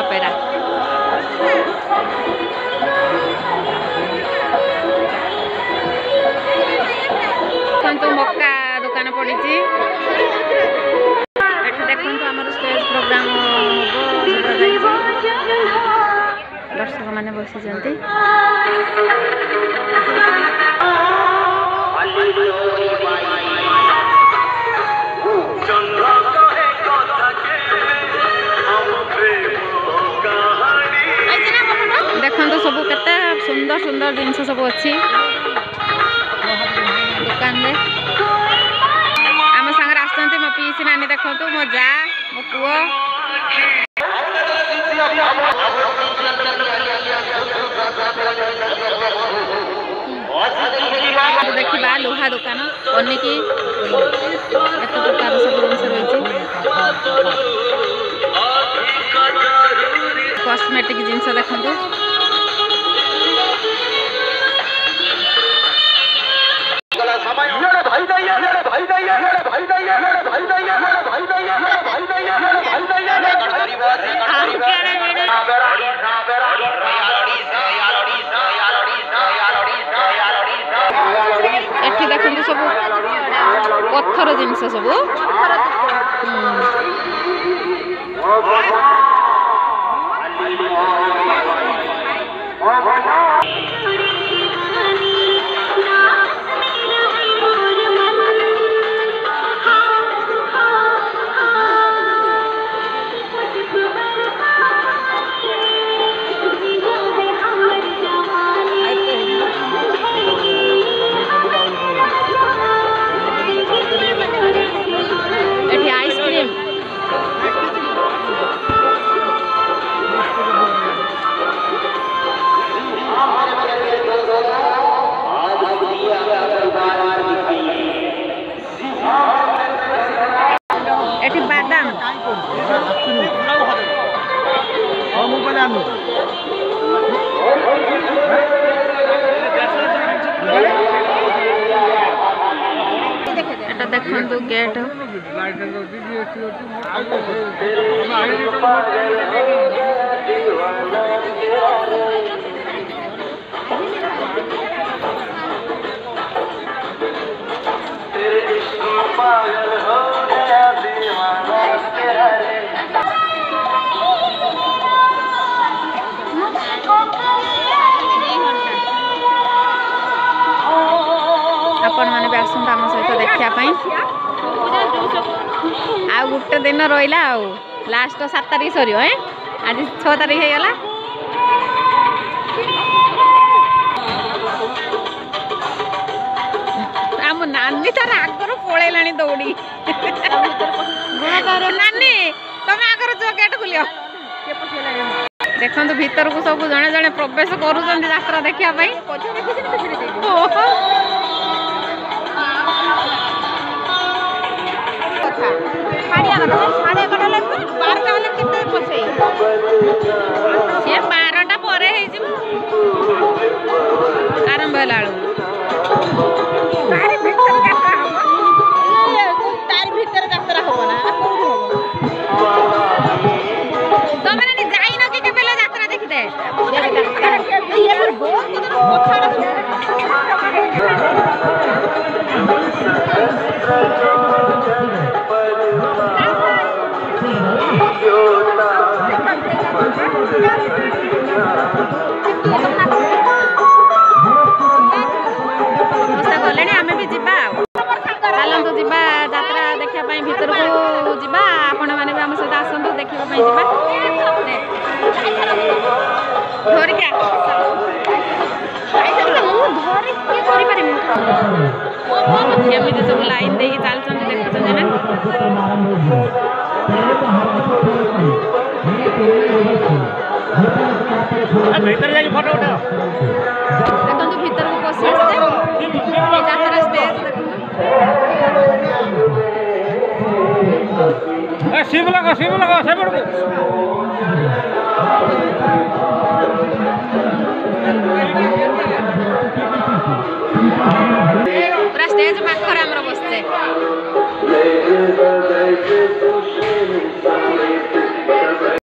Opera. ଦେଖନ୍ତୁ ମକା ଦୋକାନ ପଡ଼ିଛି। ଏଠି ଦେଖନ୍ତୁ ଆମର ଷ୍ଟେଜ ପ୍ରୋଗ୍ରାମ ହବ। ଦର୍ଶକ ମାନେ ବସିଛନ୍ତି। ଦେଖନ୍ତୁ ସବୁ କେତେ ସୁନ୍ଦର ସୁନ୍ଦର ଜିନିଷ ସବୁ ଅଛି ଦୋକାନରେ। ଆମ ସାଙ୍ଗରେ ଆସୁଛନ୍ତି ମୋ ପିଇସି ନାନୀ, ଦେଖନ୍ତୁ ମୋ ଯା, ମୋ ପୁଅ। ଦେଖିବା ଲୁହା ଦୋକାନ, ପନିକି କେତେ ପ୍ରକାର ସବୁ ଜିନିଷ ରହିଛି। କସ୍ମେଟିକ୍ ଜିନିଷ ଦେଖନ୍ତୁ। ଏଠି ଦେଖନ୍ତୁ ସବୁ ପଥର ଜିନିଷ ସବୁ। ଏଠି ଆଇସ୍କ୍ରିମ୍, এটি বাদাম। এটা দেখন্তু গেট। आपण माने भी आसंत आम सहित देखिया पाई। आ गुटे दिन रहिला आ लास्ट 7 तारिख सरियो है। आज 6 तारिख हे गला। आम नानी तार आगर पळेलाणी दौड़ी। नानी तुम आगर जो गेट खुलियो। देखंतु भीतर को सब जणे जणे प्रवेश करूछन यात्रा देखिया पाई। सी 12टा पर आरंभ है तार भीतर यात्रा हम ना तुम जाइन कि केबेला यात्रा देखिदे गले आम भी जा चलतु जा यात्रा देखा भीतर को जा आपण मैंने भी आम सहित आसतु देखा केमी सब लाइन दे चलते देखुं ना भीतर जाके फोटो उठाओ। देखो भीतर को पशि यात्रा स्टेज शिव लगा